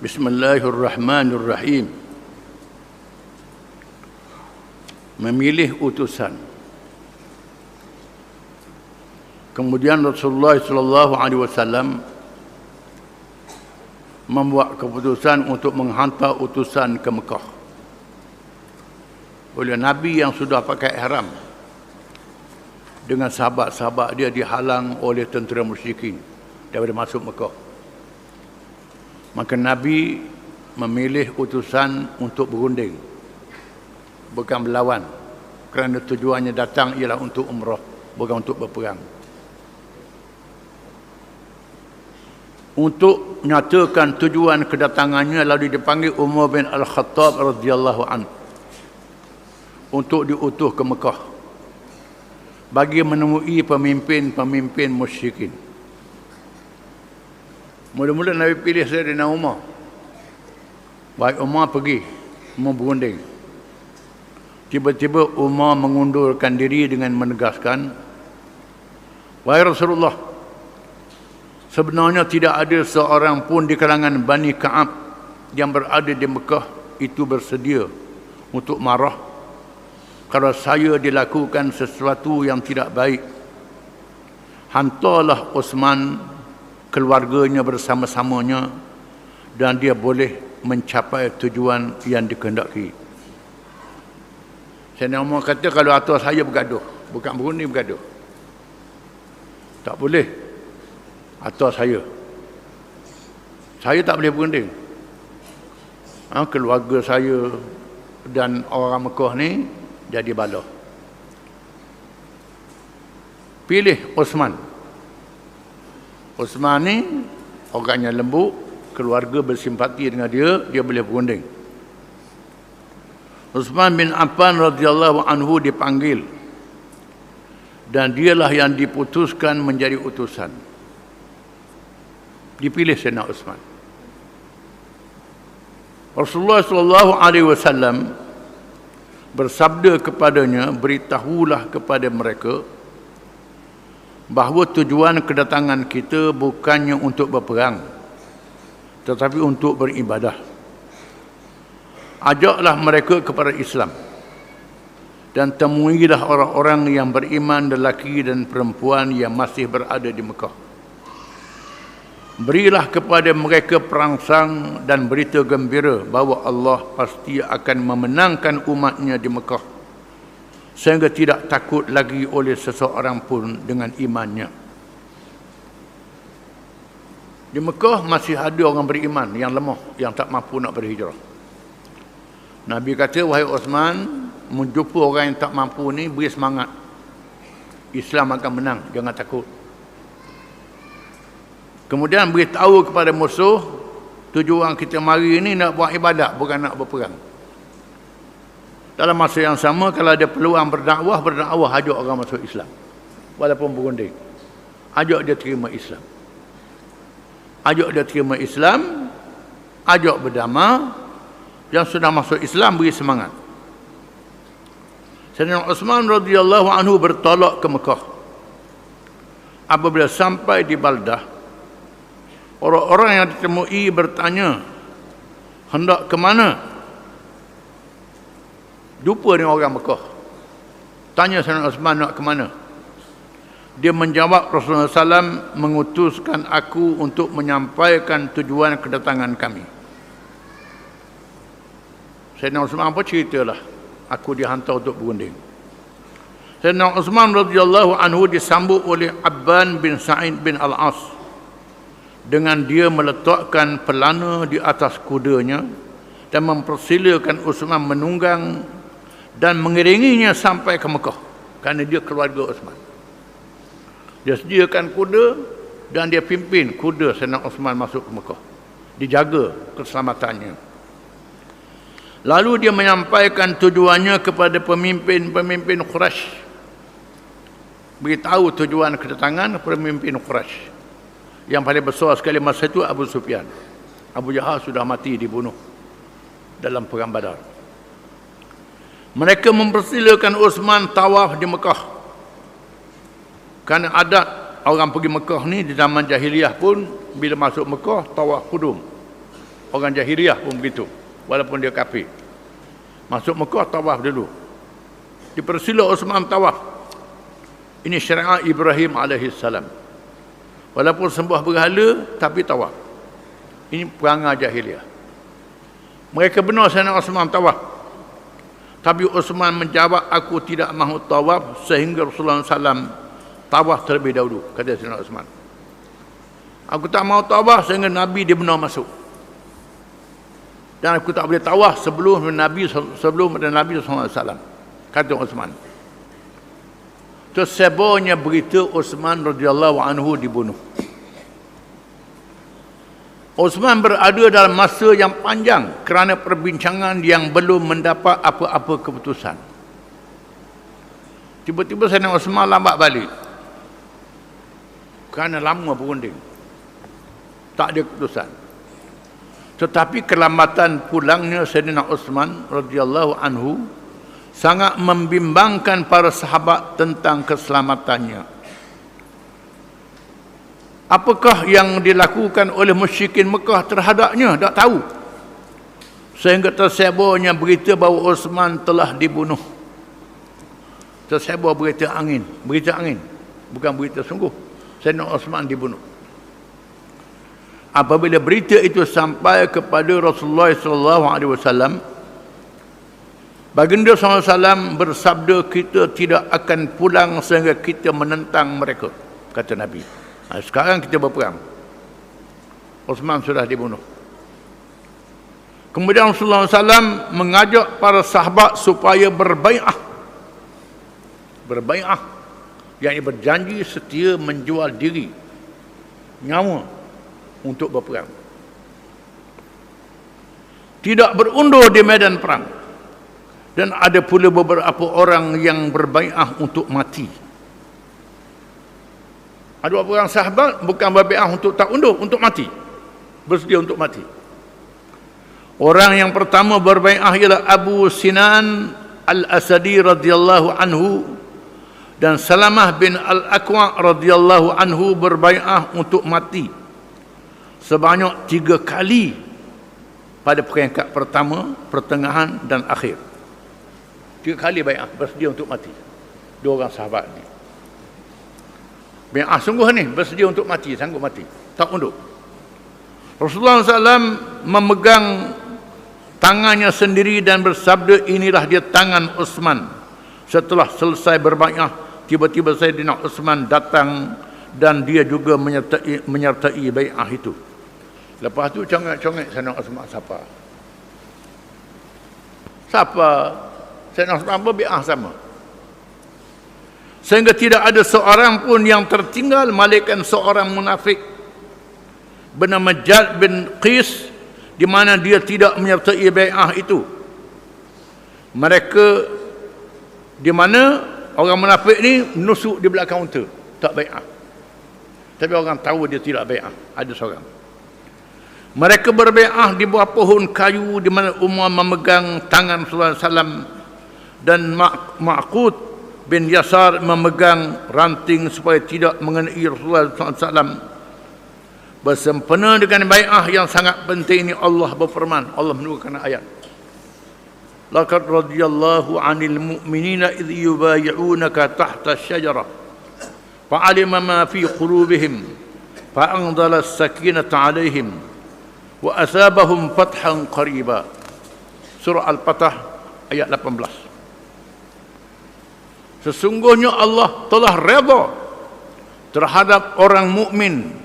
Bismillahirrahmanirrahim. Memilih utusan. Kemudian Rasulullah sallallahu alaihi wasallam membuat keputusan untuk menghantar utusan ke Mekah. Oleh Nabi yang sudah pakai ihram dengan sahabat-sahabat dia dihalang oleh tentera musyrikin daripada masuk Mekah. Maka Nabi memilih utusan untuk berunding, bukan berlawan, kerana tujuannya datang ialah untuk umrah, bukan untuk berperang. Untuk menyatakan tujuan kedatangannya, lalu dipanggil Umar bin Al-Khattab radhiyallahu anhu untuk diutus ke Mekah bagi menemui pemimpin-pemimpin musyrikin. Mula-mula Nabi pilih Sayyidina Umar. Baik Umar pergi, Umar berunding. Tiba-tiba Umar mengundurkan diri dengan menegaskan, wahai Rasulullah, sebenarnya tidak ada seorang pun di kalangan Bani Ka'ab yang berada di Mekah itu bersedia untuk marah kalau saya dilakukan sesuatu yang tidak baik. Hantarlah Uthman, keluarganya bersama-samanya, dan dia boleh mencapai tujuan yang dikehendaki. Sayyidina Umar kata, kalau atas saya bergaduh, bukan berunding, bergaduh, tak boleh atas saya tak boleh berunding. Keluarga saya dan orang Mekah ni jadi bala. Pilih Uthman. Uthman ni orangnya lembut, keluarga bersimpati dengan dia, dia boleh berunding. Uthman bin Affan radhiyallahu anhu dipanggil, dan dialah yang diputuskan menjadi utusan. Dipilih Sayyidina Uthman. Rasulullah sallallahu alaihi wasallam bersabda kepadanya, beritahulah kepada mereka bahawa tujuan kedatangan kita bukannya untuk berperang, tetapi untuk beribadah. Ajaklah mereka kepada Islam, dan temuilah orang-orang yang beriman, lelaki dan perempuan yang masih berada di Mekah. Berilah kepada mereka perangsang dan berita gembira bahawa Allah pasti akan memenangkan umatnya di Mekah, sehingga tidak takut lagi oleh seseorang pun dengan imannya. Di Mekah masih ada orang beriman yang lemah, yang tak mampu nak berhijrah. Nabi kata, wahai Uthman, menjumpa orang yang tak mampu ni, beri semangat. Islam akan menang, jangan takut. Kemudian beritahu kepada musuh, tujuan kita mari ni nak buat ibadat, bukan nak berperang. Dalam masa yang sama, kalau ada peluang berdakwah, ajak orang masuk Islam. Walaupun berunding, ajak dia terima Islam. Ajak dia terima Islam, ajak berdamai. Yang sudah masuk Islam, beri semangat. Sayyidina Uthman radhiyallahu anhu bertolak ke Mekah. Apabila sampai di Baldah, orang-orang yang ditemui bertanya, hendak ke mana? Jumpa dengan orang Mekah. Tanya Sayyidina Uthman nak ke mana? Dia menjawab, Rasulullah SAW mengutuskan aku untuk menyampaikan tujuan kedatangan kami. Sayyidina Uthman apa ceritalah, aku dihantar untuk berunding. Sayyidina Uthman radhiyallahu anhu disambut oleh Abban bin Sa'id bin Al-As dengan dia meletakkan pelana di atas kudanya dan mempersilakan Uthman menunggang dan mengiringinya sampai ke Mekah, kerana dia keluarga Uthman. Dia sediakan kuda dan dia pimpin kuda Sayyidina Uthman masuk ke Mekah, dijaga keselamatannya. Lalu dia menyampaikan tujuannya kepada pemimpin-pemimpin Quraisy. Beritahu tujuan kedatangan pemimpin Quraisy. Yang paling besar sekali masa itu Abu Sufyan. Abu Jahal sudah mati, dibunuh dalam perang Badar. Mereka mempersilakan Uthman tawaf di Mekah. Kerana adat orang pergi Mekah ni di zaman jahiliyah pun, bila masuk Mekah tawaf qudum. Orang jahiliyah pun begitu. Walaupun dia kafir. Masuk Mekah tawaf dulu. Dipersila Osman tawaf. Ini syariat Ibrahim alaihissalam. Walaupun sembah berhala, tapi tawaf. Ini perangai jahiliyah. Mereka benar Sayyidina Osman tawaf. Tapi Osman menjawab, aku tidak mahu tawaf sehingga Rasulullah SAW tawaf terlebih dahulu, kata Sayyidina Osman. Aku tak mahu tawaf sehingga Nabi dia benar masuk. Dan aku tak boleh tawaf sebelum Nabi SAW, kata Osman. Tersebarnya berita Osman radhiyallahu anhu dibunuh. Osman berada dalam masa yang panjang kerana perbincangan yang belum mendapat apa-apa keputusan. Tiba-tiba Sayyidina Osman lambat balik. Kerana lama berunding. Tak ada keputusan. Tetapi kelambatan pulangnya Sayyidina Osman radhiyallahu anhu sangat membimbangkan para sahabat tentang keselamatannya. Apakah yang dilakukan oleh musyrikin Mekah terhadapnya? Tak tahu. Sehingga tersebarnya berita bahawa Osman telah dibunuh. Tersebar berita angin. Berita angin. Bukan berita sungguh. Sayyidina Osman dibunuh. Apabila berita itu sampai kepada Rasulullah SAW, Baginda SAW bersabda, kita tidak akan pulang sehingga kita menentang mereka, kata Nabi. Sekarang kita berperang. Osman sudah dibunuh. Kemudian Rasulullah SAW mengajak para sahabat supaya berbai'ah. Berbai'ah, yang berjanji setia menjual diri, nyawa untuk berperang. Tidak berundur di medan perang. Dan ada pula beberapa orang yang berbai'ah untuk mati. Ada beberapa orang sahabat bukan berbai'ah untuk tak undur, untuk mati. Bersedia untuk mati. Orang yang pertama berbai'ah ialah Abu Sinan Al-Asadi radhiyallahu anhu, dan Salamah bin Al-Aqwa radhiyallahu anhu berbai'ah untuk mati sebanyak 3 kali pada peringkat pertama, pertengahan dan akhir. 3 kali bai'ah, bersedia untuk mati. 2 orang sahabat ni. Bai'ah sungguh ni, bersedia untuk mati, sanggup mati, tak undur. Rasulullah SAW memegang tangannya sendiri dan bersabda, inilah dia tangan Osman. Setelah selesai berbai'ah, tiba-tiba Sayyidina Osman datang dan dia juga menyertai bai'ah itu. Lepas tu congek-congek Sayyidina Osman, siapa? Sayyidina Osman berbai'ah sama. Sehingga tidak ada seorang pun yang tertinggal, malaikat seorang munafik bernama Jad bin Qis, di mana dia tidak menyertai bai'ah itu. Mereka, di mana orang munafik ni nusuk di belakang unta, tak bai'ah. Tapi orang tahu dia tidak bai'ah, ada seorang. Mereka berbai'ah di bawah pohon kayu, di mana Umar memegang tangan Rasulullah SAW, dan Ma'qud bin Yasar memegang ranting supaya tidak mengenai Rasulullah SAW. Bersempena dengan bai'ah yang sangat penting ini, Allah berfirman, Allah menurunkan ayat, laqad radiyallahu 'anil mu'minina idh yubay'unaka tahta asy-syajarah fa'alima ma fi qulubihim fa'anzala as-sakinata 'alaihim wa asabahum fathan qariba. Surah Al-Fatah ayat 18. Sesungguhnya Allah telah redha terhadap orang mukmin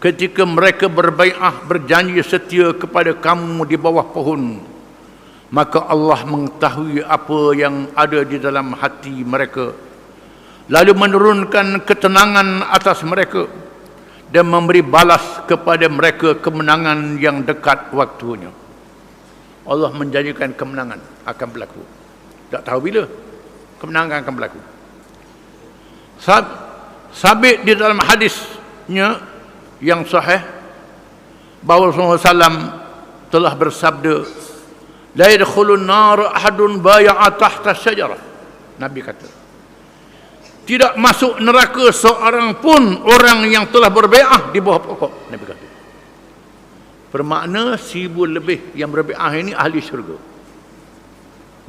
ketika mereka berbai'ah, berjanji setia kepada kamu di bawah pohon. Maka Allah mengetahui apa yang ada di dalam hati mereka, lalu menurunkan ketenangan atas mereka dan memberi balas kepada mereka kemenangan yang dekat waktunya. Allah menjanjikan kemenangan akan berlaku. Tak tahu bila kemenangan akan berlaku. Sabit di dalam hadisnya yang sahih bahawa Rasulullah SAW telah bersabda, la yadkhulun nar ahadun baya'a tahta syajarah. Nabi kata, tidak masuk neraka seorang pun orang yang telah berbai'ah di bawah pokok. Nabi kata. Bermakna 1000 lebih yang berbi'ah ini ahli syurga.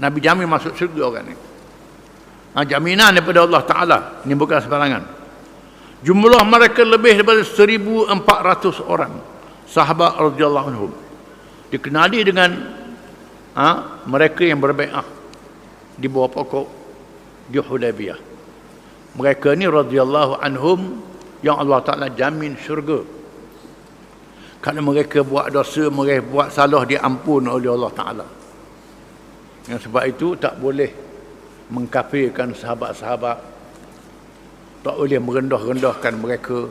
Nabi jamin masuk syurga orang ni. Jaminan daripada Allah Ta'ala. Ini bukan sembarangan. Jumlah mereka lebih daripada 1400 orang. Sahabat radhiyallahu anhum. Dikenali dengan mereka yang berbi'ah di bawah pokok di Hudaybiyah. Mereka ni radhiyallahu anhum yang Allah Ta'ala jamin syurga. Kalau mereka buat dosa, mereka buat salah, diampun oleh Allah Ta'ala. Yang sebab itu tak boleh mengkafirkan sahabat-sahabat, tak boleh merendah-rendahkan mereka,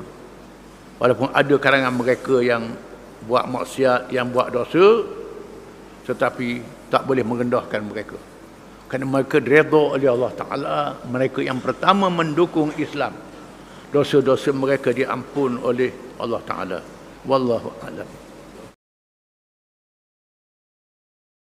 walaupun ada kalangan mereka yang buat maksiat, yang buat dosa, tetapi tak boleh merendahkan mereka, kerana mereka redha oleh Allah Ta'ala. Mereka yang pertama mendukung Islam, dosa-dosa mereka diampun oleh Allah Ta'ala. Wallahu a'lam.